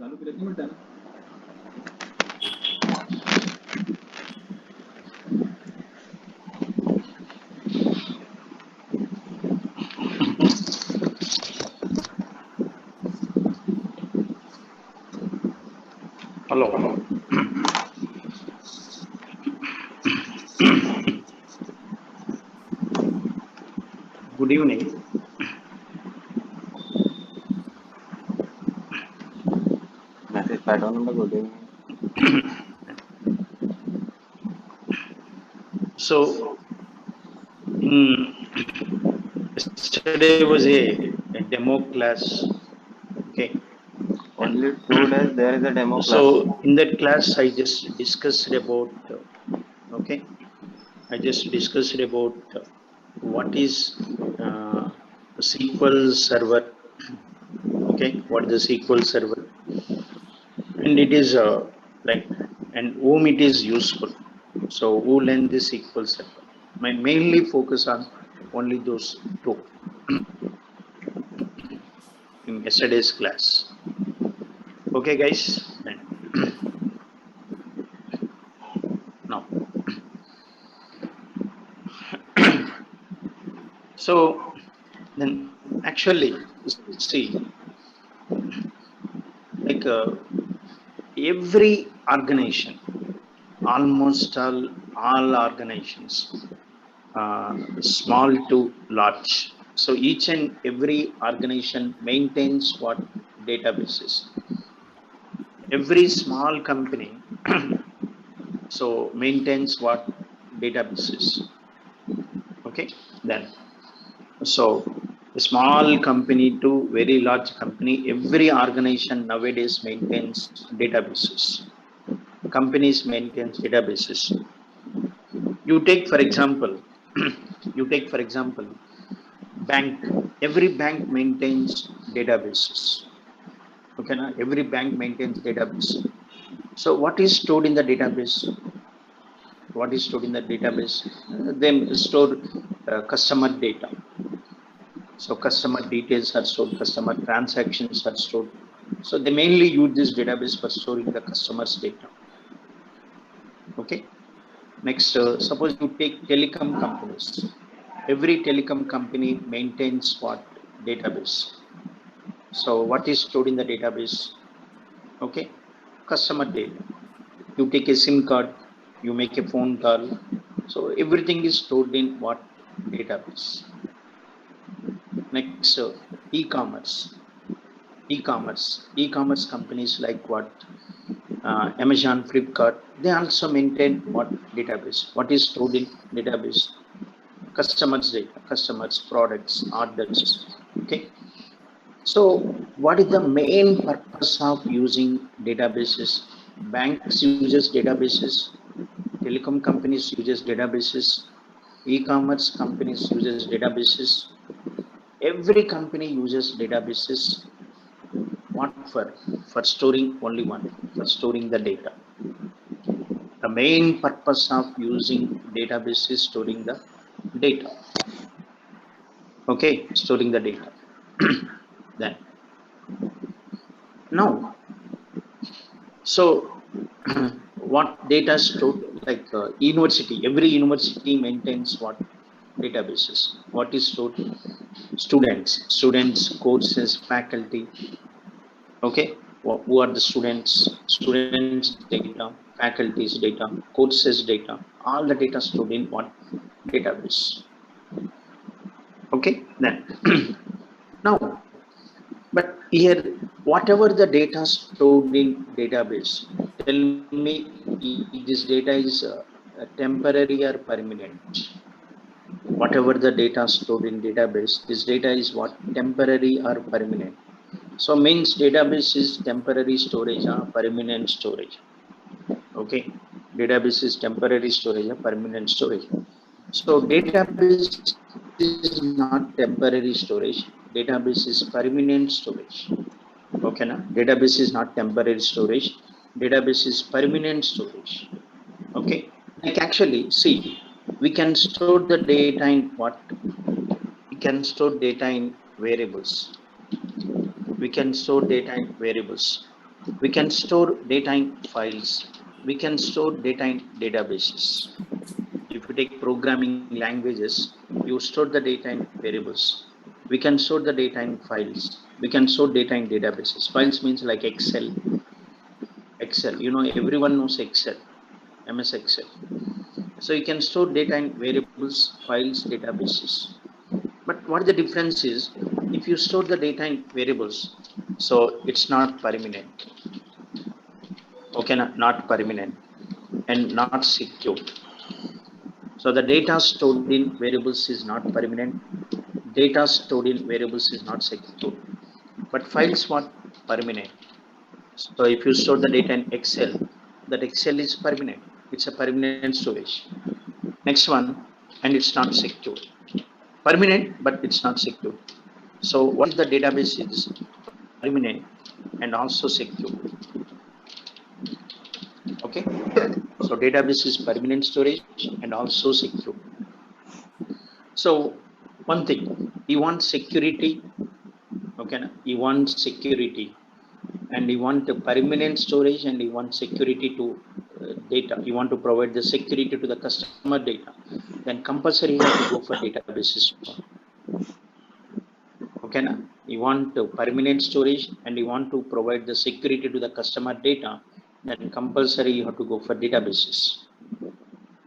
Hello. Good evening. Message pattern number good evening. So, in yesterday was a demo class. Okay, and Only 2 days there is a demo class. so in that class, I just discussed about. Okay, I just discussed about what is SQL Server. Okay, what is the SQL Server, and it is like, and whom it is useful. So, who learn this SQL Server? My mainly focus on only those two in yesterday's class. Okay, guys. And now, so then actually, see, like every organization, almost all organizations, small to large. So each and every organization maintains what databases. Every small company so maintains what databases. Okay, then so a small company to very large company, every organization nowadays maintains databases. Companies maintains databases. You take for example, you take for example, bank. Every bank maintains databases. Okay, na? Every bank maintains database. So what is stored in the database? What is stored in the database? They store customer data. So customer details are stored, customer transactions are stored. So they mainly use this database for storing the customer's data. Okay. Next, suppose you take telecom companies. Every telecom company maintains what database. So what is stored in the database? Okay, customer data. You take a SIM card, you make a phone call. So everything is stored in what database. Next, e-commerce. E-commerce companies like what? Amazon, Flipkart, they also maintain what database? What is stored in database? Customers' data, customers' products, orders. Okay. So, what is the main purpose of using databases? Banks uses databases, telecom companies uses databases, e-commerce companies uses databases. Every company uses databases. What for? For storing only one, for storing the data. The main purpose of using database is storing the data. Okay, storing the data. Then now, so what data stored, like university? Every university maintains what databases? What is stored? Students, courses, faculty. Okay, who are the students? Students data, faculties data, courses data. All the data stored in what database? Okay, then now, but here, whatever the data stored in database, tell me this data is temporary or permanent. Whatever the data stored in database, this data is what? Temporary or permanent. So means database is temporary storage or permanent storage. Okay, database is temporary storage or permanent storage. So database is not temporary storage. Database is permanent storage. Okay, na? Database is not temporary storage. Database is permanent storage. Okay, like actually, see, we can store the data in what? We can store data in variables. We can store data in variables. We can store data in files. We can store data in databases. If you take programming languages, you store the data in variables. We can store the data in files. We can store data in databases. Files means like Excel. Excel, you know, everyone knows Excel, MS Excel. So you can store data in variables, files, databases. But what the difference is, if you store the data in variables, so it's not permanent. Okay, not permanent and not secure. So the data stored in variables is not permanent. Data stored in variables is not secure. But files what? Permanent. So if you store the data in Excel, that Excel is permanent. It's a permanent storage. Next one, and it's not secure. Permanent, but it's not secure. So what is the database is permanent and also secure. Okay. So database is permanent storage and also secure. So one thing, you want security. Okay, you want security, and you want a permanent storage, and you want security to data. You want to provide the security to the customer data. Then compulsory you have to go for databases. Okay, na? You want permanent storage and you want to provide the security to the customer data. Then compulsory you have to go for databases.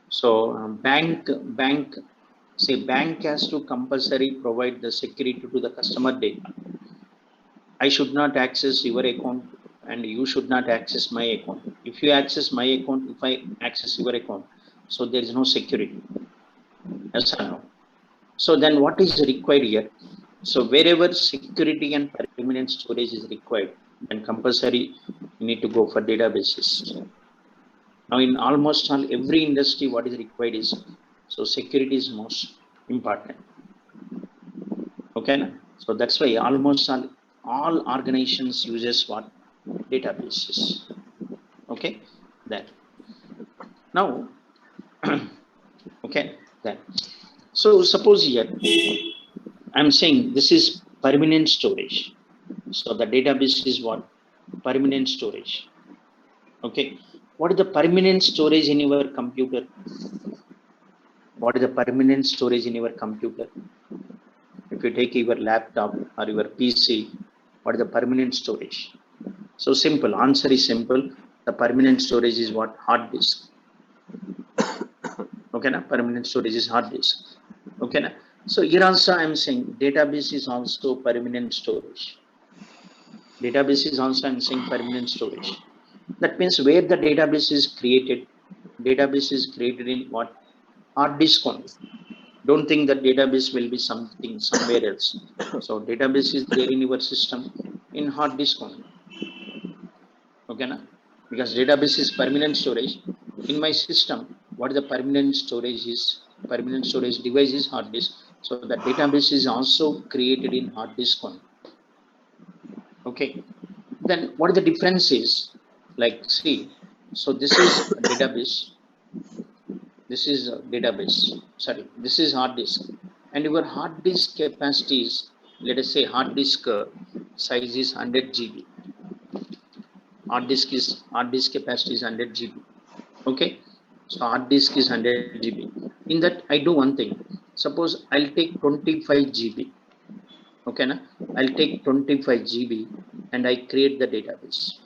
So bank has to compulsory provide the security to the customer data. I should not access your account and you should not access my account. If you access my account, if I access your account, so there is no security. Yes or no? So then what is required here? So wherever security and permanent storage is required, then compulsory you need to go for databases. Now in almost all every industry, what is required is, so security is most important. Okay, so that's why almost all organizations uses what? Databases. Okay, then now okay, then so suppose here I'm saying this is permanent storage. So the database is what? Permanent storage. Okay, what is the permanent storage in your computer? What is the permanent storage in your computer? If you take your laptop or your PC, what is the permanent storage? So simple, answer is simple. The permanent storage is what? Hard disk. Okay, na? Permanent storage is hard disk. Okay, na? So here also I am saying database is also permanent storage. Database is also I am saying permanent storage. That means where the database is created in what? Hard disk only. Don't think that database will be something somewhere else. So database is there in your system in hard disk only. Okay, na? Because database is permanent storage. In my system, what the permanent storage is? Permanent storage device is hard disk. So the database is also created in hard disk only. Okay. Then what the difference is? Like, see, so this is a database. This is a database. Sorry, this is hard disk. And your hard disk capacity is, let us say, hard disk size is 100 GB. Hard disk capacity is 100 GB. Okay, so hard disk is 100 GB. In that, I do one thing. Suppose I'll take 25 GB. Okay, na? I'll take 25 GB and I create the database.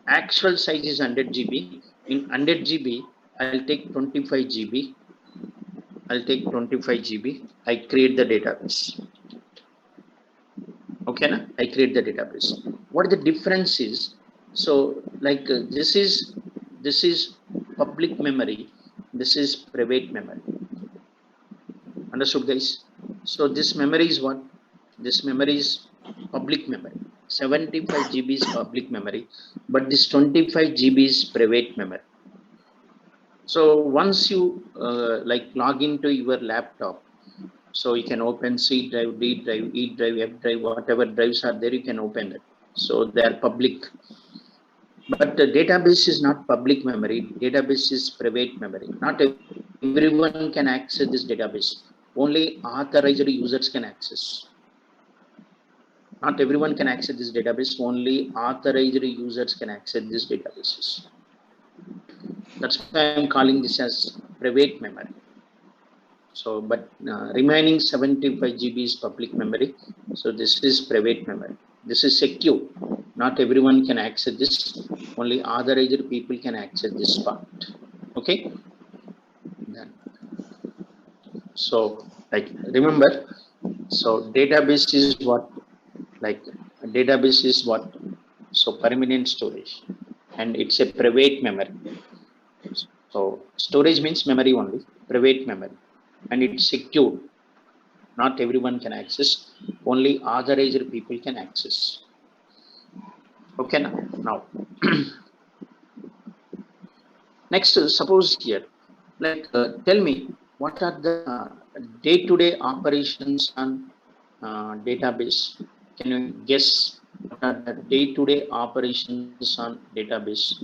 Actual size is 100 GB. In 100 GB, I'll take 25 GB. I'll take 25 GB. I create the database. Okay, na? I create the database. What the difference is? So, like this is public memory. This is private memory. Understood, guys? So this memory is what? This memory is public memory. 75 GB is public memory, but this 25 GB is private memory. So once you like log into your laptop, so you can open C drive, D drive, E drive, F drive, whatever drives are there, you can open it. So they are public. But the database is not public memory. Database is private memory. Not everyone can access this database. Only authorized users can access. Not everyone can access this database. Only authorized users can access these databases. That's why I'm calling this as private memory. So, but remaining 75 GB is public memory. So this is private memory. This is secure. Not everyone can access this. Only authorized people can access this part. Okay. Then, so like remember, so database is what, like a database is what? So permanent storage, and it's a private memory. So storage means memory only, private memory, and it's secure. Not everyone can access. Only authorized people can access. Okay, now next, suppose here, like tell me what are the day-to-day operations on database? Can you guess what are the day-to-day operations on database?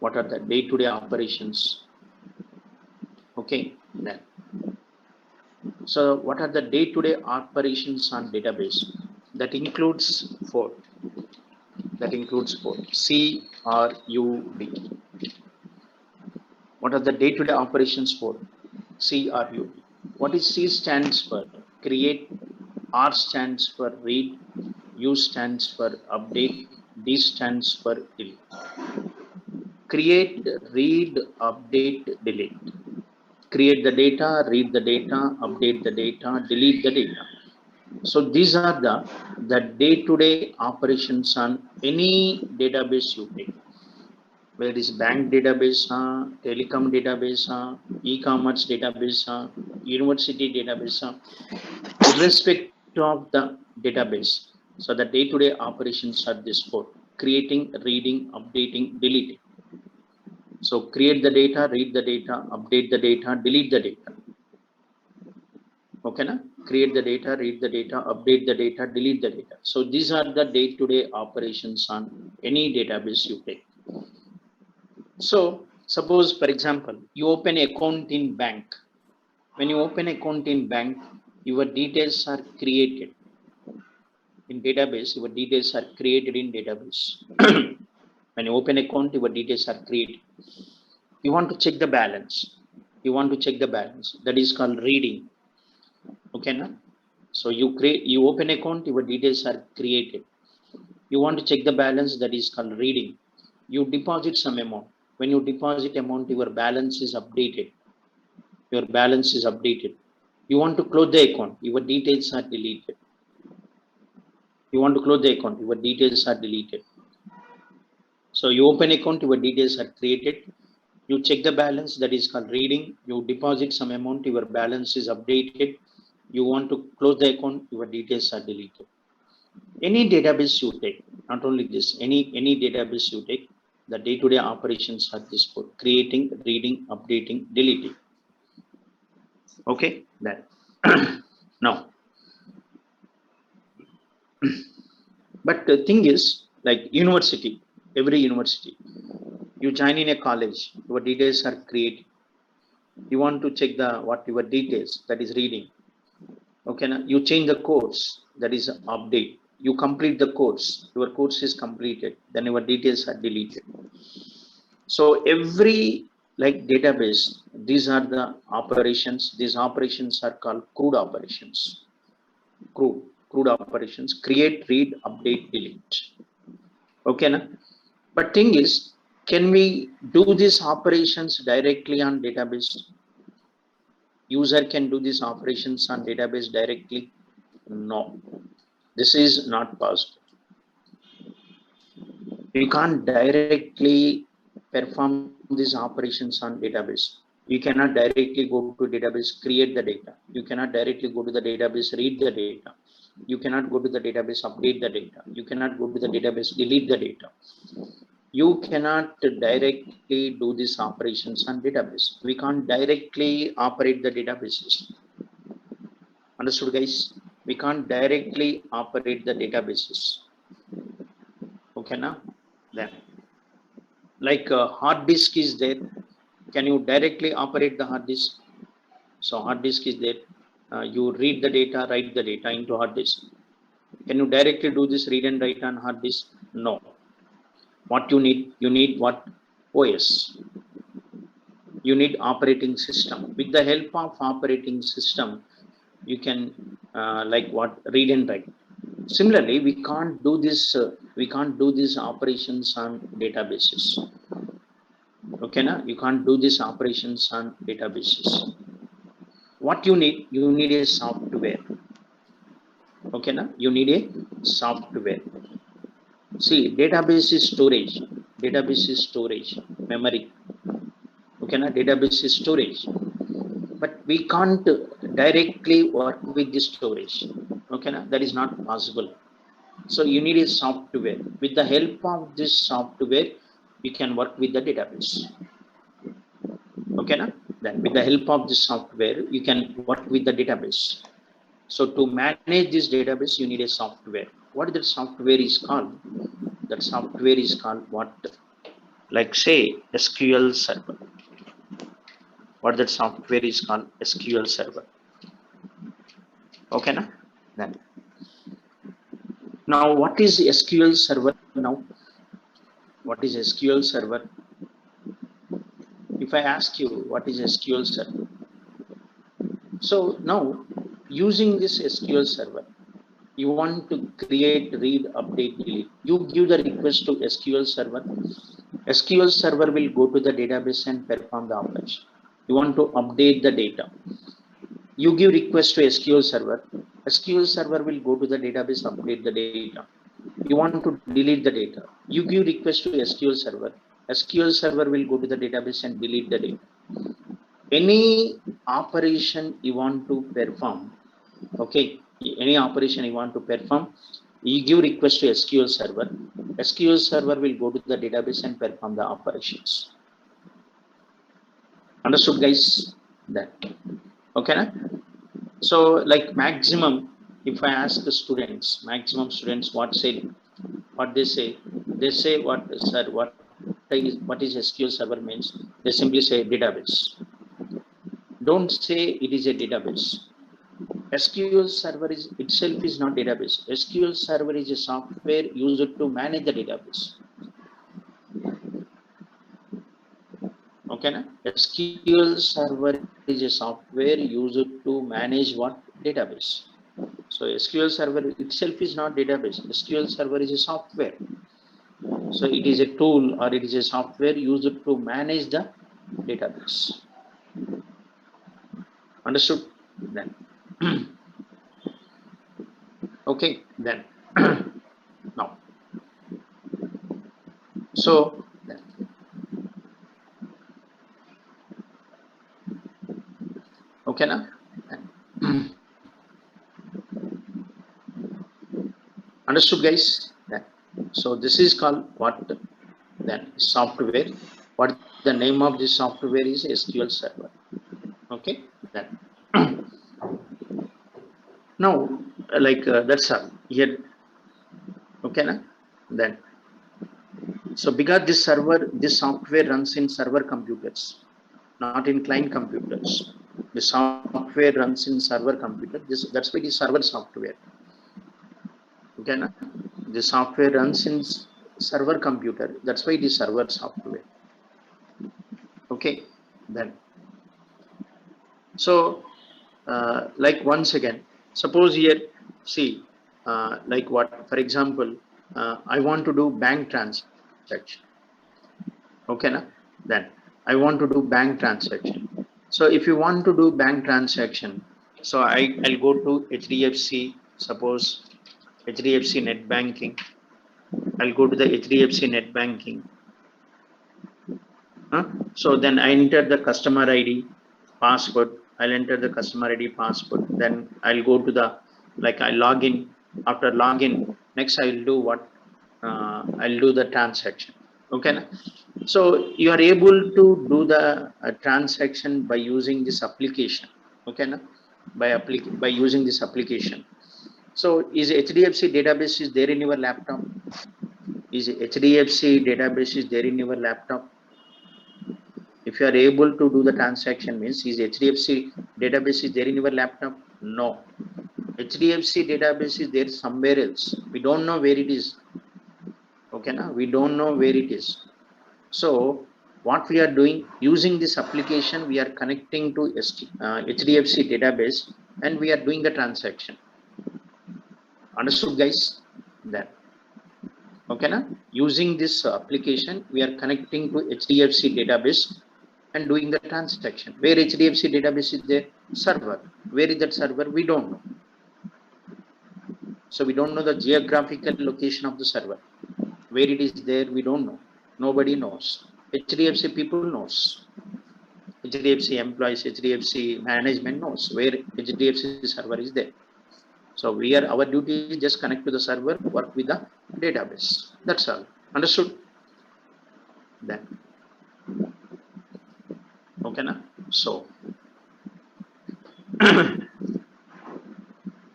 What are the day-to-day operations? Okay, then. So what are the day-to-day operations on database? That includes four. That includes four. CRUD. What are the day-to-day operations for? CRUD. What is C stands for? Create. R stands for read. U stands for update. D stands for delete. Create, read, update, delete. Create the data, read the data, update the data, delete the data. So these are the day-to-day operations on any database you take. Whether it is bank database, telecom database, e-commerce database, university database, irrespective of the database. So the day-to-day operations are this four: creating, reading, updating, deleting. So create the data, read the data, update the data, delete the data. Okay, na? Create the data, read the data, update the data, delete the data. So these are the day-to-day operations on any database you take. So suppose, for example, you open account in bank. When you open account in bank, your details are created in database. Your details are created in database. When you open account, your details are created. You want to check the balance. You want to check the balance. That is called reading. Okay, na? So you open account, your details are created. You want to check the balance. That is called reading. You deposit some amount. When you deposit amount, your balance is updated. Your balance is updated. You want to close the account, your details are deleted. You want to close the account, your details are deleted. So you open account, your details are created. You check the balance, that is called reading. You deposit some amount, your balance is updated. You want to close the account, your details are deleted. Any database you take, not only this, any database you take, the day-to-day operations are this for creating, reading, updating, deleting. Okay, then now, but the thing is, like university, every university, you join in a college, your details are created. You want to check the what your details, that is reading. Okay, now you change the course, that is update. You complete the course, your course is completed, then your details are deleted. So every like database, these are the operations. These operations are called CRUD operations. CRUD operations: create, read, update, delete. Okay, na? But thing is, can we do these operations directly on database? User can do these operations on database directly? No, this is not possible. We can't directly perform these operations on database. You cannot directly go to database, create the data. You cannot directly go to the database, read the data. You cannot go to the database, update the data. You cannot go to the database, delete the data. You cannot directly do these operations on database. We can't directly operate the databases. Understood, guys? We can't directly operate the databases. Okay, now? Then, like a hard disk is there. Can you directly operate the hard disk? So hard disk is there. you read the data, write the data into hard disk. Can you directly do this read and write on hard disk? No. What you need what? OS. You need operating system. With the help of operating system, you can like what? Read and write. Similarly, we can't do this. We can't do these operations on databases. Okay, na? You can't do these operations on databases. What you need a software. Okay, na? You need a software. See, database is storage. Database is storage, memory. Okay, na? Database is storage. But we can't directly work with the storage. Okay, na? That is not possible. So you need a software. With the help of this software, you can work with the database. Okay, na? Then with the help of this software, you can work with the database. So to manage this database, you need a software. What that software is called? That software is called what? Like say SQL Server. What that software is called? SQL Server. Okay, na? Then now what is SQL Server now? What is SQL Server? If I ask you what is SQL Server, so now using this SQL Server, you want to create, read, update, delete. You give the request to SQL Server. SQL Server will go to the database and perform the operation. You want to update the data. You give request to SQL Server. SQL Server will go to the database, update the data. You want to delete the data. You give request to SQL Server. SQL Server will go to the database and delete the data. Any operation you want to perform, okay, any operation you want to perform, you give request to SQL Server. SQL Server will go to the database and perform the operations. Understood, guys? That okay, na? So like maximum, if I ask the students, maximum students what they say, what, sir, what is SQL Server means? They simply say database. Don't say it is a database. SQL Server is itself is not database. SQL Server is a software used to manage the database. Okay, na? SQL Server is a software used to manage what? Database. So SQL Server itself is not database. SQL Server is a software. So it is a tool or it is a software used to manage the database. Understood? Then okay, then now so then okay, na? Understood, guys? Then so this is called what? Then software. What the name of this software is? SQL Server. Okay, then now like that's all here. Okay, na? Then so because this software runs in server computers, not in client computers. The software runs in server computer. That's why it is server software. Okay, na? The software runs in server computer. That's why it is server software. Okay, then so like once again, suppose here, see, like what? For example, I want to do bank transaction. Okay, na? Then I want to do bank transaction. So if you want to do bank transaction, so I'll go to HDFC, suppose HDFC net banking. I'll go to the HDFC net banking. So then I enter the customer ID, password. I'll enter the customer ID, password. Then I'll go to the, like I log in. After login, next I'll do what? I'll do the transaction. Okay. So you are able to do the transaction by using this application. Okay. By using this application. So is HDFC database is there in your laptop? Is HDFC database is there in your laptop? If you are able to do the transaction means is HDFC database is there in your laptop? No. HDFC database is there somewhere else. We don't know where it is. Okay, na? We don't know where it is. So what we are doing, using this application, we are connecting to HDFC database and we are doing the transaction. Understood, guys? That. Okay, na? Using this application, we are connecting to HDFC database and doing the transaction. Where HDFC database is there? Server. Where is that server? We don't know. So we don't know the geographical location of the server. Where it is there, we don't know. Nobody knows. HDFC people knows. HDFC employees, HDFC management knows where HDFC server is there. So our duty is just connect to the server, work with the database. That's all. Understood? Then. Okay, na? So,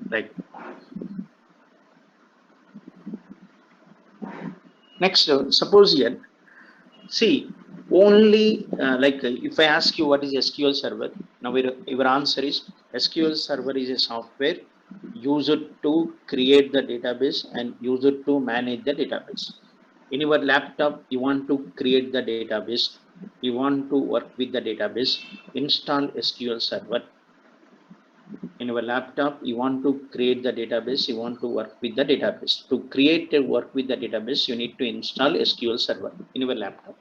like, next, suppose here, see, only if I ask you what is SQL server, now your answer is SQL server is a software used to create the database and used to manage the database. In your laptop, you want to create the database, you want to work with the database, install SQL server. In your laptop, you want to create the database, you want to work with the database. To create a work with the database, you need to install SQL server in your laptop.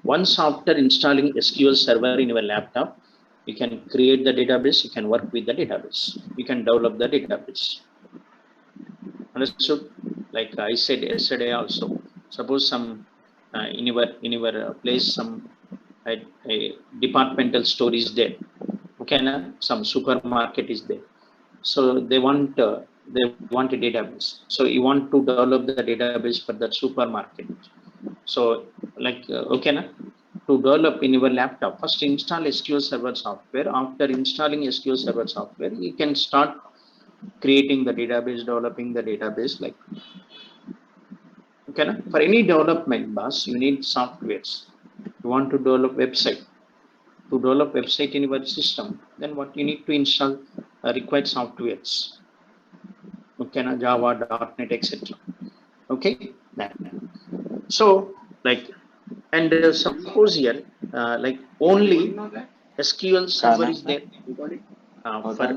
Once after installing SQL server in your laptop, you can create the database, you can work with the database, you can develop the database. Understood? Like I said yesterday also, suppose some in your place some a departmental store is there. Okay, na? Some supermarket is there. So they want a database. So you want to develop the database for that supermarket. So like okay, na? To develop in your laptop, first install SQL Server software. After installing SQL Server software, you can start creating the database, developing the database. Like okay, na? For any development, boss, you need softwares. You want to develop website. To develop website in your system, then what you need to install required softwares. Okay, na? Java, .NET, etc. Okay, that. So like, and suppose here like only SQL server is there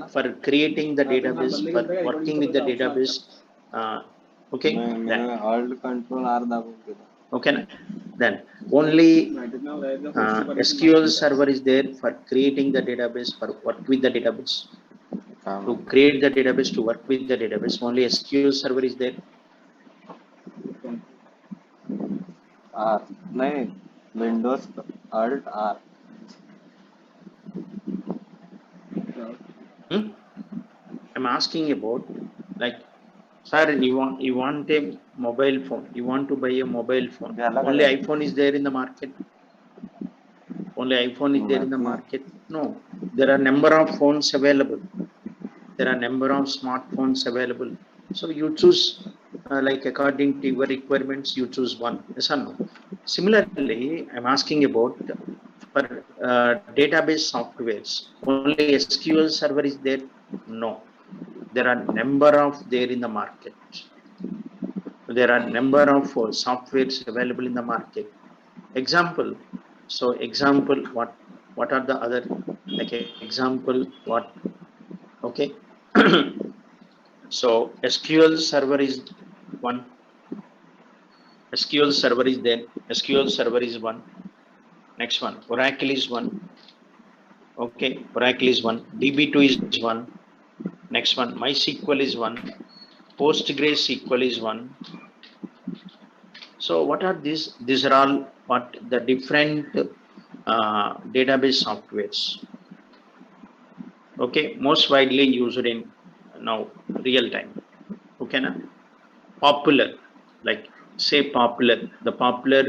for creating the database, for working with the database. Okay, that. Okay, na? Then only SQL server is there for creating the database, for work with the database. To create the database, to work with the database, only SQL server is there. R. नहीं, Windows Alt R. I'm asking about, like, sir, you want a mobile phone, you want to buy a mobile phone. Only iPhone is there in the market. Only iPhone is there in the market. No, there are number of phones available. There are number of smartphones available. So you choose like according to your requirements, you choose one. Yes or no? Similarly, I'm asking about for database softwares. Only SQL server is there? No. There are number of there in the market. There are number of softwares available in the market. Example. So example, what are the other, like example, what? Okay. So SQL server is one. SQL server is there. SQL server is one. Next one, Oracle is one. Okay, Oracle is one. DB2 is one. Next one, MySQL is one. PostgreSQL is one. So what are these? These are all what the different database softwares. Okay, most widely used in now real time. Okay, na? Popular, like say popular, the popular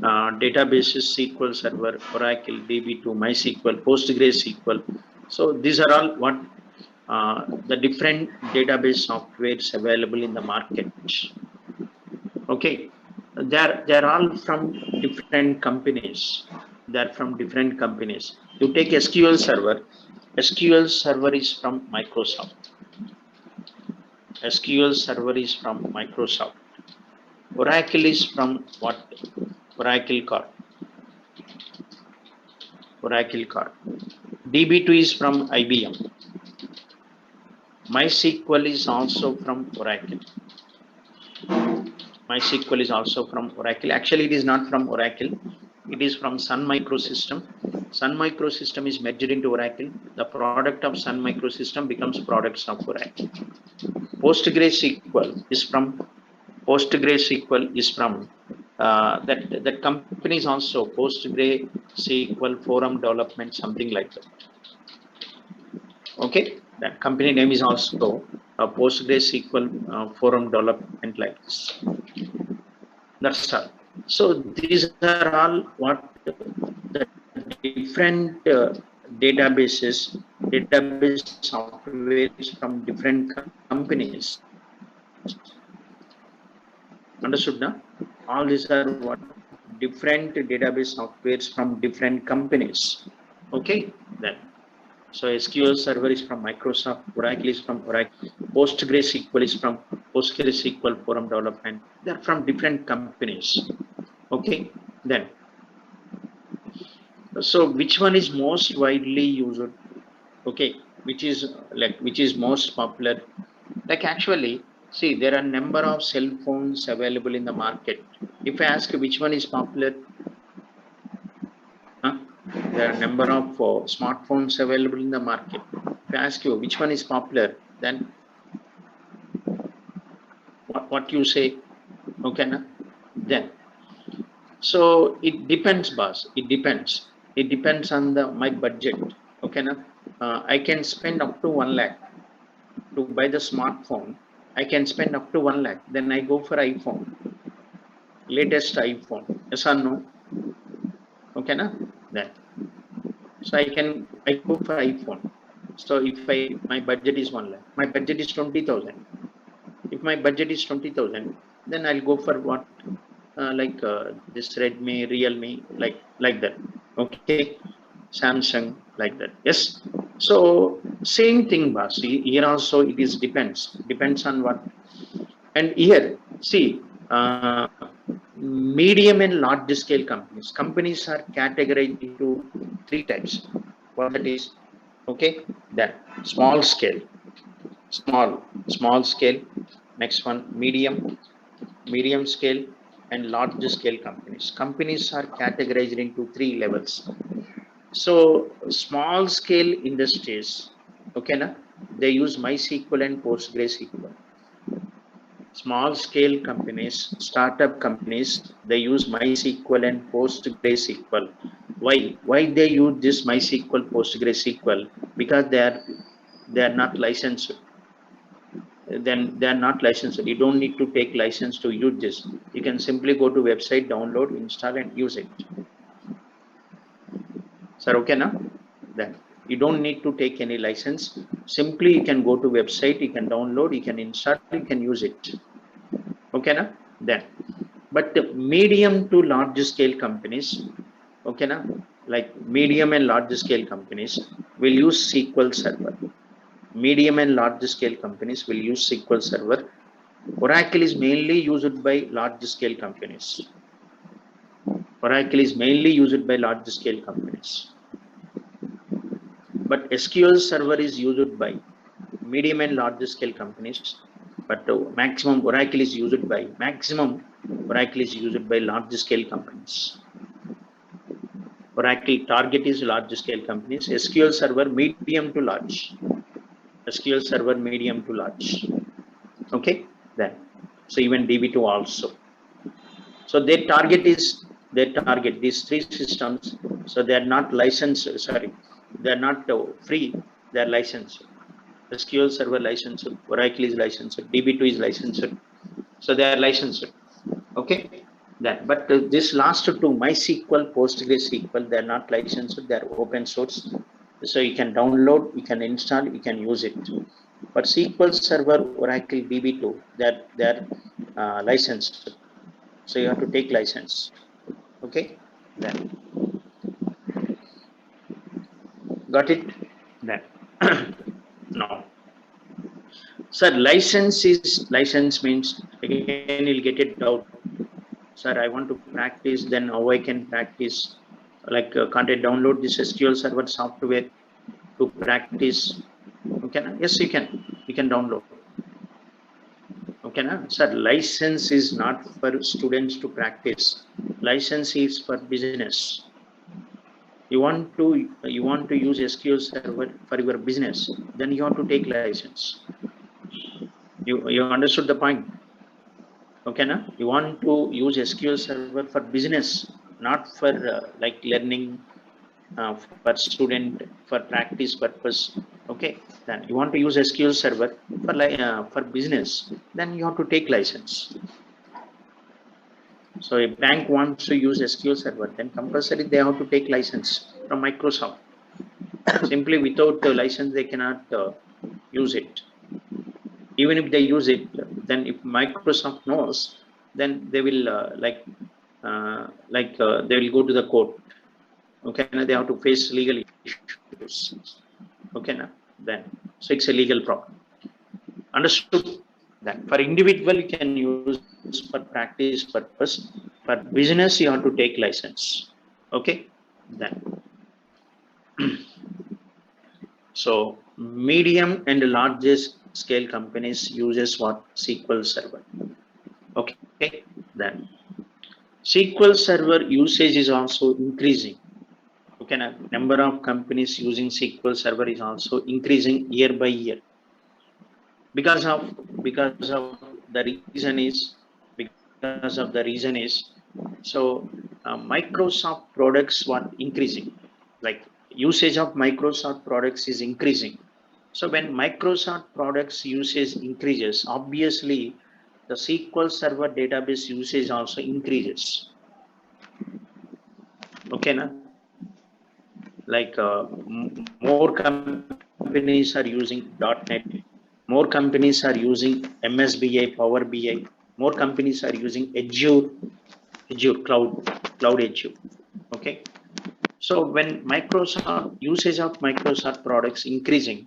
databases, SQL Server, Oracle, DB2, MySQL, PostgreSQL. So these are all what the different database softwares available in the market. Okay, they're all from different companies. They're from different companies. You take SQL Server. SQL Server is from Microsoft. SQL Server is from Microsoft. Oracle is from what? Oracle Corp. Oracle Corp. DB2 is from IBM. MySQL is also from Oracle. MySQL is also from Oracle. Actually, it is not from Oracle. It is from Sun Microsystem. Sun Microsystem is merged into Oracle. The product of Sun Microsystem becomes products of Oracle. PostgreSQL is from that company is also PostgreSQL Forum Development, something like that. Okay, that company name is also PostgreSQL Forum Development, like this. That's all. So these are all what the different database software from different companies. Understood now? All these are what different database softwares from different companies. Okay, then. So SQL Server is from Microsoft, Oracle is from Oracle, PostgreSQL is from PostgreSQL Forum Development. They are from different companies. Okay, then. So which one is most widely used? Okay, which is most popular? Like actually, see, there are number of cell phones available in the market. If I ask which one is popular, there are number of smartphones available in the market. If I ask you which one is popular, then what you say? Okay, na? Then. So it depends, boss. It depends. It depends on my budget. Okay, na? I can spend up to 1 lakh to buy the smartphone. I can spend up to 1 lakh. Then I go for iPhone, latest iPhone. Yes or no? Okay, na? Then. So I go for iPhone. So if my budget is 1 lakh, my budget is 20,000. If my budget is 20,000, then I'll go for what? This Redmi, Realme, like that. Okay, Samsung, like that. Yes. So same thing, boss. Here also it is depends on what. And here, see, medium and large scale companies. Companies are categorized into 3 types. What that is? Okay, then small scale, small scale. Next one, medium scale, and large scale companies. Companies are categorized into 3 levels. So small scale industries, okay, na? They use MySQL and PostgreSQL. Small scale companies, startup companies, they use MySQL and PostgreSQL. Why they use this MySQL, PostgreSQL? Because they are not licensed. Then they are not licensed. You don't need to take license to use this. You can simply go to website, download, install, and use it. Sir, okay now? Then you don't need to take any license. Simply you can go to website, you can download, you can install, you can use it. Okay now? Then, but the medium to large scale companies, okay now, like medium and large scale companies will use SQL Server. Medium and large scale companies will use SQL Server. Oracle is mainly used by large scale companies. Oracle is mainly used by large scale companies. But SQL Server is used by medium and large scale companies. But maximum Oracle is used by large scale companies. Oracle target is large scale companies. SQL Server medium to large. SQL Server medium to large. Okay, then. So even DB2 also. So their target these 3 systems. So they are not licensed. Sorry, they are not free. They are licensed. SQL Server licensed. Oracle is licensed. DB2 is licensed. So they are licensed. Okay, that. But this last 2, MySQL, PostgreSQL, they are not licensed. They are open source. So you can download, you can install, you can use it. But SQL Server, Oracle, DB2, they're licensed. So you have to take license. Okay, then. Got it? Then now, sir, license means again you'll get it doubt. Sir, I want to practice, then how I can practice? Like, can't I download this SQL Server software to practice? Okay, na? Yes, you can. You can download. Okay, na? Sir, license is not for students to practice. License is for business. You want to use SQL Server for your business, then you have to take license. You understood the point? Okay, na? You want to use SQL Server for business, not for like learning, for student, for practice purpose. Okay, then you want to use SQL Server for business, then you have to take license. So a bank wants to use SQL Server, then compulsory they have to take license from Microsoft. Simply without the license they cannot use it. Even if they use it, then if Microsoft knows, then they will they will go to the court. Okay, now they have to face legal issues. Okay, now then, so it's a legal problem. Understood? That for individual you can use for practice purpose. For business you have to take license. Okay, then. So medium and largest scale companies uses what? SQL Server. Okay, then SQL Server usage is also increasing. Okay, now number of companies using SQL Server is also increasing year by year. Because of the reason is so Microsoft products what increasing, like usage of Microsoft products is increasing. So when Microsoft products usage increases, obviously the SQL Server database usage also increases. Okay, na? Like more companies are using .NET, more companies are using MSBI, Power BI, more companies are using Azure cloud Azure. Okay, so when Microsoft usage of Microsoft products increasing,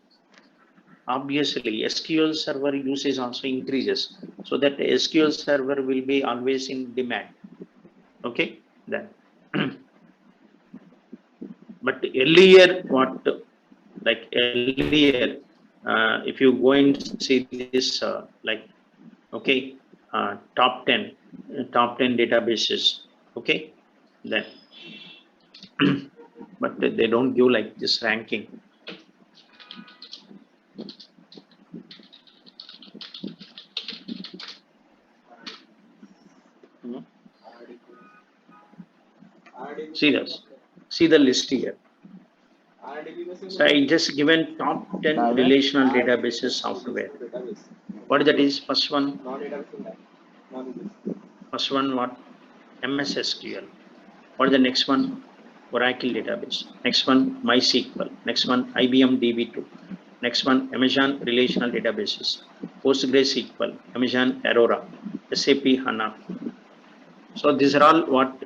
obviously SQL Server usage also increases, so that SQL Server will be always in demand. Okay, then. But earlier, if you go and see this, okay, top 10 databases, okay, then, but they don't give like this ranking. See the list here. So I just given top 10 relational databases software. What that is? First one what? MS SQL. What is the next one? Oracle database. Next one MySQL. Next one IBM DB2. Next one Amazon relational databases. PostgreSQL, Amazon Aurora, SAP HANA. So these are all what?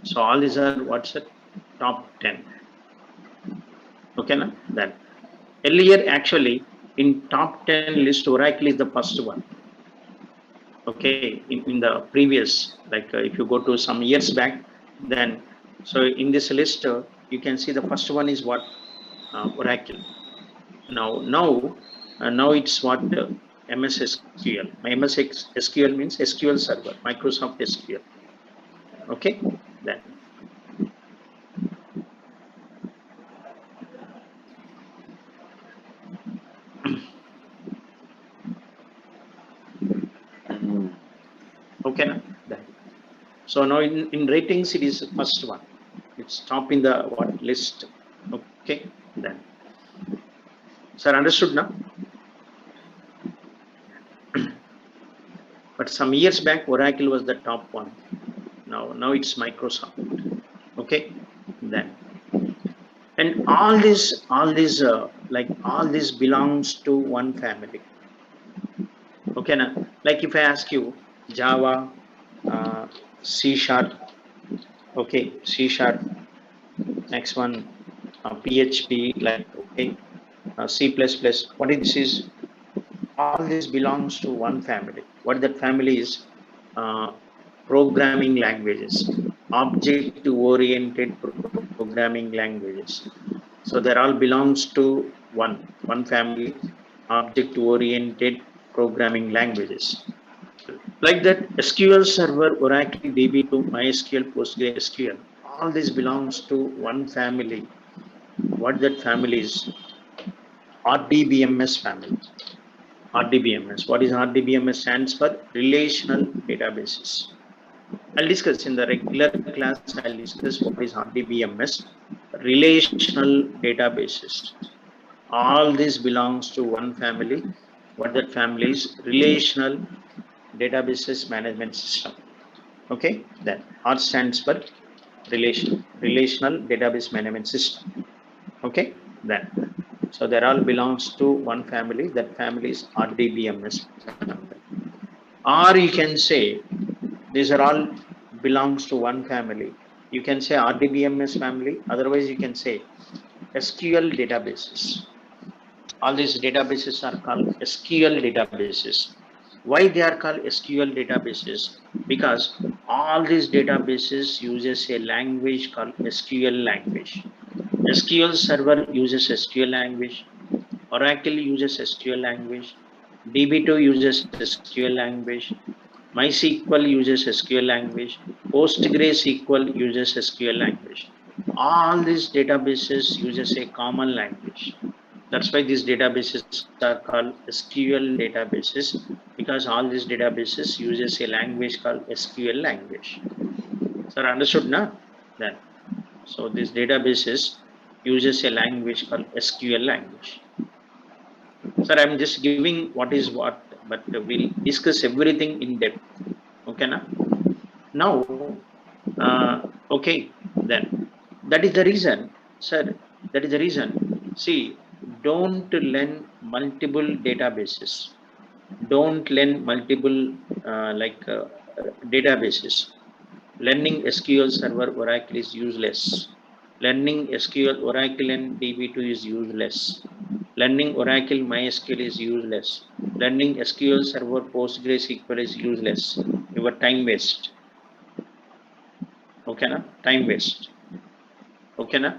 So all these are what's it? Top 10. Okay, na? Then earlier actually in top 10 list Oracle is the first one. Okay, in the previous, like if you go to some years back, then so in this list you can see the first one is what? Oracle. Now it's what? MS SQL. MS SQL means SQL Server, Microsoft SQL. Okay, then. Okay, na? Then. So now in ratings it is first one. It's top in the what list. Okay, then. Sir, understood now? But some years back Oracle was the top one. Now it's Microsoft. Okay, then. And all this belongs to one family. Okay, na? Like if I ask you Java, C#, okay, C#, next one PHP, like, okay, C++. What is this? All this belongs to one family. What that family is? Programming languages, object-oriented programming languages. So they all belongs to one family, object-oriented programming languages. Like that, SQL Server, Oracle, DB2, MySQL, PostgreSQL. All this belongs to one family. What that family is? RDBMS family. RDBMS. What is RDBMS? Stands for Relational Databases. I'll discuss in the regular class. I'll discuss what is RDBMS. Relational databases. All this belongs to one family. What that family is? Relational Databases Management System. Okay, then R stands for Relational Database Management System. Okay, then. So they all belongs to one family. That family is RDBMS family. Or you can say these are all belongs to one family. You can say RDBMS family. Otherwise, you can say SQL databases. All these databases are called SQL databases. Why they are called SQL databases? Because all these databases uses a language called SQL language. SQL Server uses SQL language. Oracle uses SQL language. DB2 uses SQL language. MySQL uses SQL language. PostgreSQL uses SQL language. All these databases uses a common language. That's why these databases are called SQL databases, because all these databases uses a language called SQL language. Sir, understood now? Then, so these databases uses a language called SQL language. Sir, I'm just giving what is what, but we'll discuss everything in depth. Okay, na? Now, okay, then that is the reason, sir. That is the reason. See, don't learn multiple databases. Don't learn multiple databases. Learning SQL Server Oracle is useless. Learning SQL Oracle and DB2 is useless. Learning Oracle MySQL is useless. Learning SQL Server PostgreSQL is useless. Your time waste. Okay, na? Time waste. Okay, na?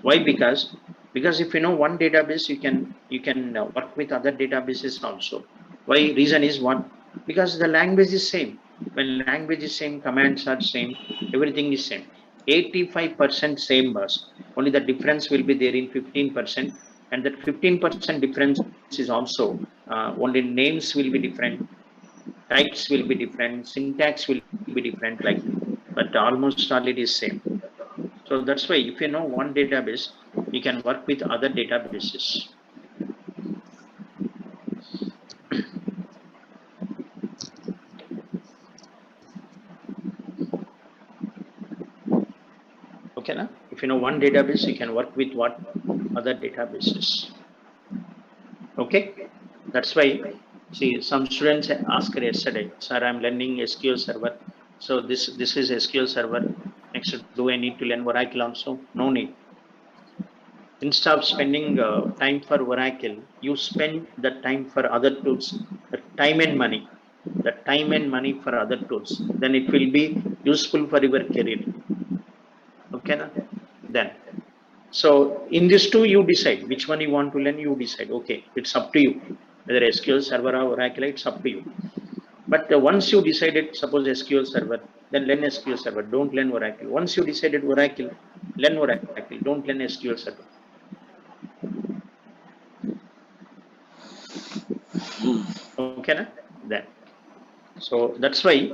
Why? Because if you know one database, you can work with other databases also. Why? Reason is what? Because the language is same. When language is same, commands are same, everything is same. 85% same bus. Only the difference will be there in 15%, and that 15% difference is also only names will be different, types will be different, syntax will be different, like, but almost all it is same. So that's why if you know one database, you can work with other databases. Okay, na? If you know one database, you can work with what? Other databases. Okay, that's why, see, some students asked yesterday, sir, I'm learning SQL Server. So this is SQL Server. Next, do I need to learn Oracle also? No need. Instead of spending time for Oracle, you spend the time for other tools, the time and money for other tools. Then it will be useful for your career. Okay, na? Then, so in these two, you decide which one you want to learn. You decide. Okay, it's up to you. Whether SQL Server or Oracle, it's up to you. But once you decided, suppose SQL Server, then learn SQL Server. Don't learn Oracle. Once you decided Oracle, learn Oracle. Don't learn SQL Server. Okay, na? Then, so that's why,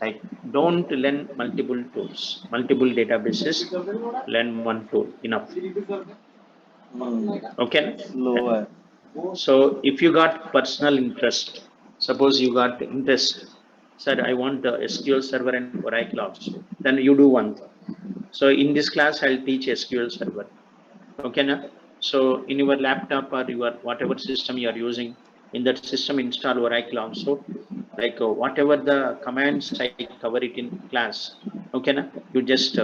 like, don't learn multiple tools, multiple databases. Learn one tool, enough. Okay. Slower. So if you got personal interest, suppose you got interest, said I want SQL Server and Oracle also, then you do one thing. So in this class, I'll teach SQL Server. Okay, na? So in your laptop or your whatever system you are using, in that system install Oracle also. Like whatever the commands I cover it in class. Okay, na? You just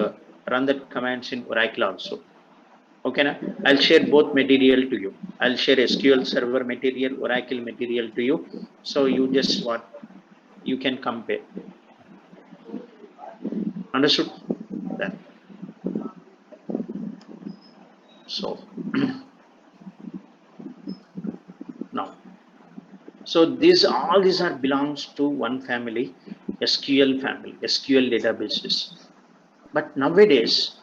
run the commands in Oracle also. Okay, na? I'll share both material to you. I'll share SQL Server material, Oracle material to you. So you just what you can compare. Understood that? So now, so all these are belongs to one family, SQL family, SQL databases. But nowadays,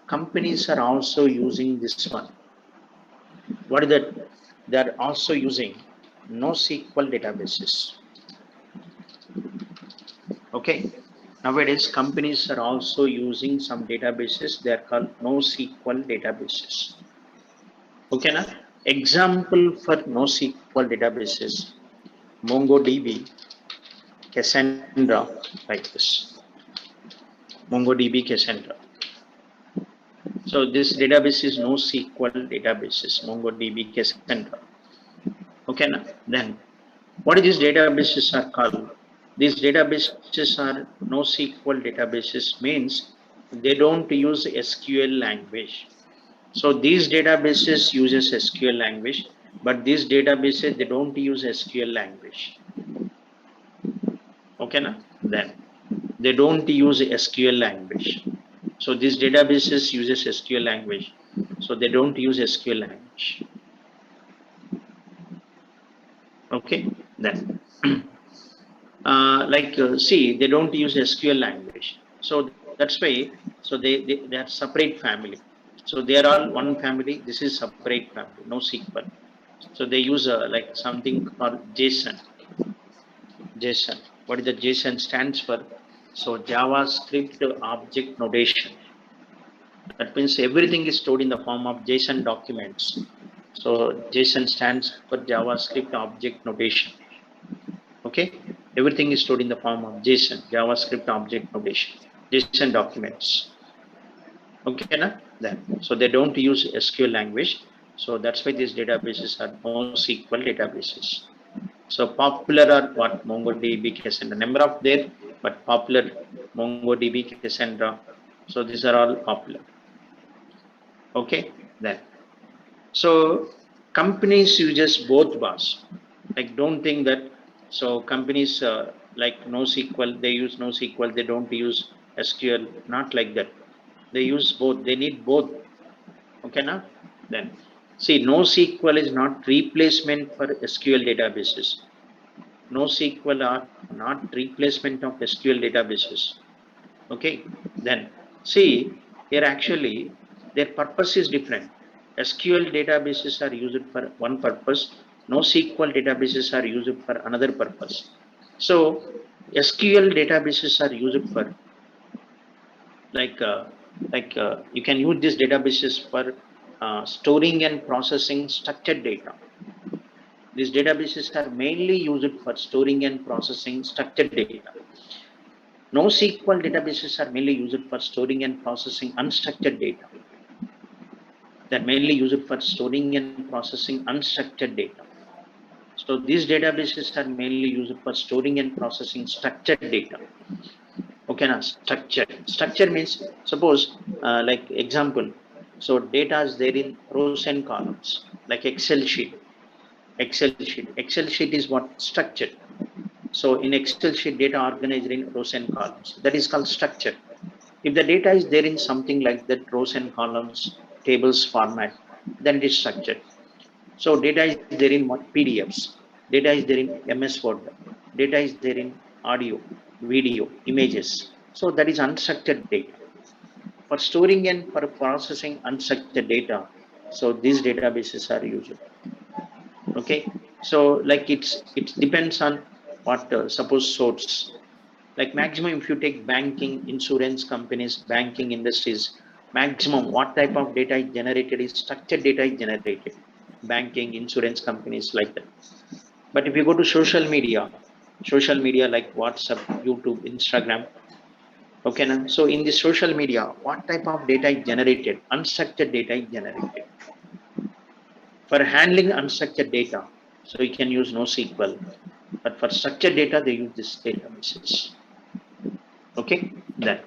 companies are also using this one. What is that? They are also using NoSQL databases. Okay. Nowadays, companies are also using some databases. They are called NoSQL databases. Okay, na? Example for NoSQL databases: MongoDB, Cassandra, like this. MongoDB, Cassandra. So this database is NoSQL databases, MongoDB, Cassandra. Okay, na? Then what these databases are called? These databases are NoSQL databases means they don't use SQL language. So these databases uses SQL language, but these databases they don't use SQL language. Okay, na? Then they don't use SQL language. So these databases uses SQL language. So they don't use SQL language. Okay, then see, they don't use SQL language. So that's why, so they are separate family. So they are all one family. This is separate family, NoSQL. So they use like something called JSON. JSON. What is the JSON stands for? So JavaScript object notation. That means everything is stored in the form of JSON documents. So JSON stands for JavaScript object notation. Okay, everything is stored in the form of JSON, JavaScript object notation, JSON documents. Okay, na? Then so they don't use SQL language. So that's why these databases are NoSQL databases. So popular are what? MongoDB, Cassandra. Number of there, but popular MongoDB, Cassandra. So these are all popular. Okay, then so companies uses both bars. Like don't think that so companies like NoSQL, they use NoSQL, they don't use SQL. Not like that. They use both. They need both. Okay, now then see, NoSQL is not replacement for SQL databases. NoSQL are not replacement of SQL databases. Okay, then see, here actually their purpose is different. SQL databases are used for one purpose. NoSQL databases are used for another purpose. So SQL databases are used for you can use these databases for storing and processing structured data. These databases are mainly used for storing and processing structured data. NoSQL databases are mainly used for storing and processing unstructured data. They're mainly used for storing and processing unstructured data. So these databases are mainly used for storing and processing structured data. Okay, now structure. Structure means, suppose like example, so data is there in rows and columns, like Excel sheet. Excel sheet is what? Structured. So in Excel sheet, data organized in rows and columns. That is called structure. If the data is there in something like that, rows and columns, tables format, then it is structured. So data is there in what? PDFs. Data is there in MS Word. Data is there in audio, video, images. So that is unstructured data. For storing and for processing unstructured data, so these databases are used. Okay, so like it depends on what suppose source. Like maximum, if you take banking, insurance companies, banking industries, maximum what type of data is generated is structured data is generated. Banking, insurance companies, like that. But if you go to social media like WhatsApp, YouTube, Instagram, okay, now so in the social media, what type of data is generated? Unstructured data is generated. For handling unstructured data, so you can use NoSQL, but for structured data they use this databases. Okay, then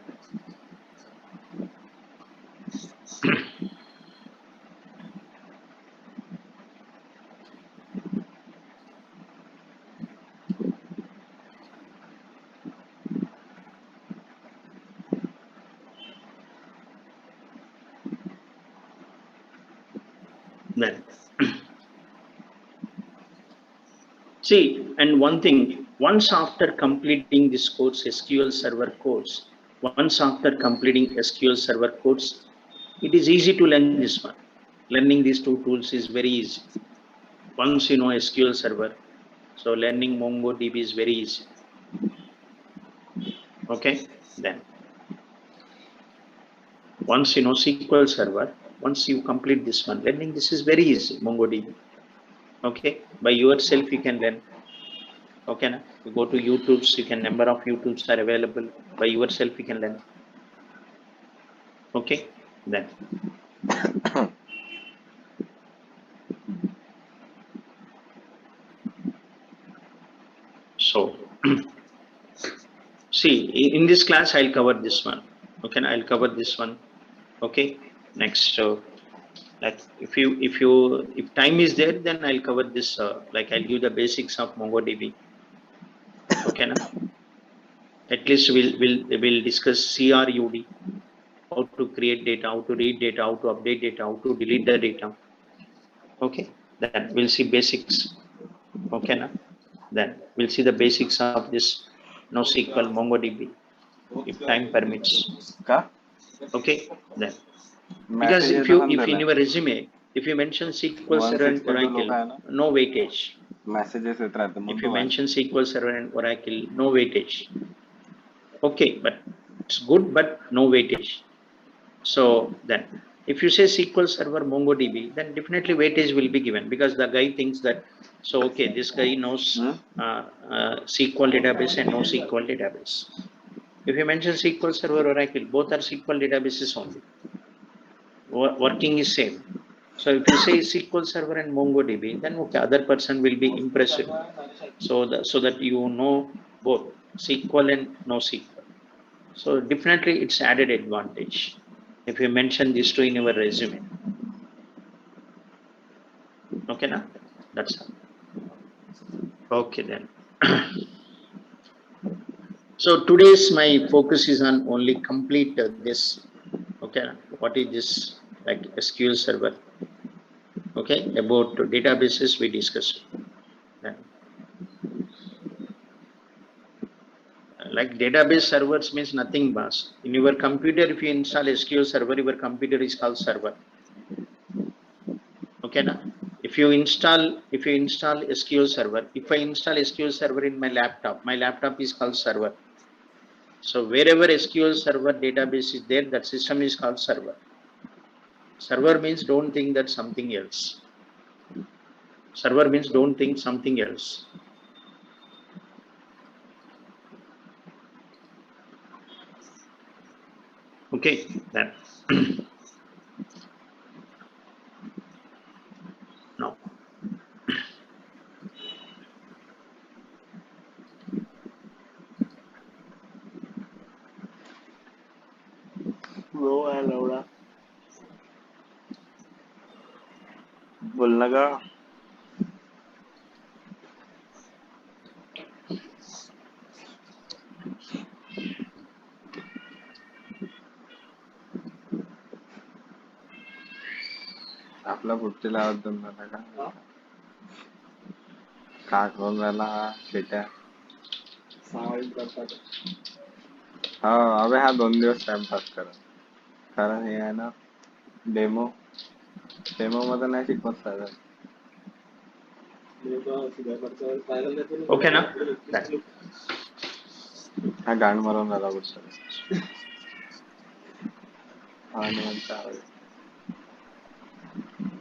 Then see, and one thing, once after completing this course, SQL Server course, once after completing SQL Server course, it is easy to learn this one. Learning these two tools is very easy. Once you know SQL Server, so learning MongoDB is very easy. Okay, then once you know SQL Server, once you complete this one, learning this is very easy, MongoDB. Okay, by yourself you can learn. Okay, na? You go to YouTube's, you can number of YouTube's are available. By yourself you can learn. Okay, then so see, in this class I'll cover this one. Okay, I'll cover this one. Okay, next like if time is there, then I'll cover this like I'll give the basics of MongoDB. Okay, na? At least we'll discuss CRUD, how to create data, how to read data, how to update data, how to delete the data. Okay, then we'll see basics. Okay, na? Then we'll see the basics of this NoSQL MongoDB if time permits. का Okay, then because message येतो पण if in त्याला your resume, if you mention SQL Server and 162 लोक Oracle, आहे ना no weightage. Messages येत राहते मग If तो you mention SQL Server and Oracle, no weightage. Okay, but it's good, but no weightage. So then, if you say SQL Server MongoDB, then definitely weightage will be given because the guy thinks that, so okay, this guy knows SQL database and no SQL database. If you mention SQL Server Oracle, both are SQL databases only. Working is same. So if you say SQL Server and MongoDB, then okay, other person will be impressed. So that you know both SQL and NoSQL. So definitely it's added advantage if you mention these two in your resume. Okay, na? That's all. Okay then. So today's my focus is on only complete this. Okay, what is this like SQL Server? Okay, about databases we discussed. Like database servers means nothing but in your computer, if you install SQL Server, your computer is called server. Okay, na? If you install SQL Server, if I install SQL Server in my laptop is called server. So wherever SQL Server database is there, that system is called server. Server means don't think that something else. Server means don't think something else. Okay, then now वो है लौड़ा बोलना का आपला पुढच्या आवाज दम झाला का करून राहिला हा शेट्या हा अबे हा 2 दिवस टाइमपास करा कारण हे आहे ना डेमो मध्ये नाही शिकवत सर okay, na? That हा गाण मारून राहिला पुढचा हा म्हणता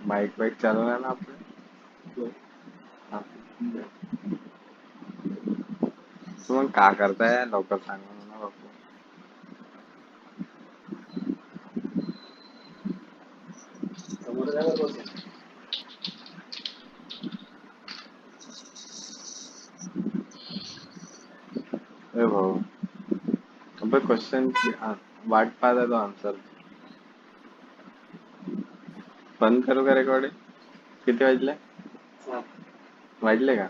माईक वाईक चालू आहे ना आपलं हा. तू मग का करताय लवकर सांग ना बापू ए भाऊ अबे क्वेश्चन वाट पाहत आहे तो आन्सर बंद करू का रेकॉर्डिंग किती वाजले का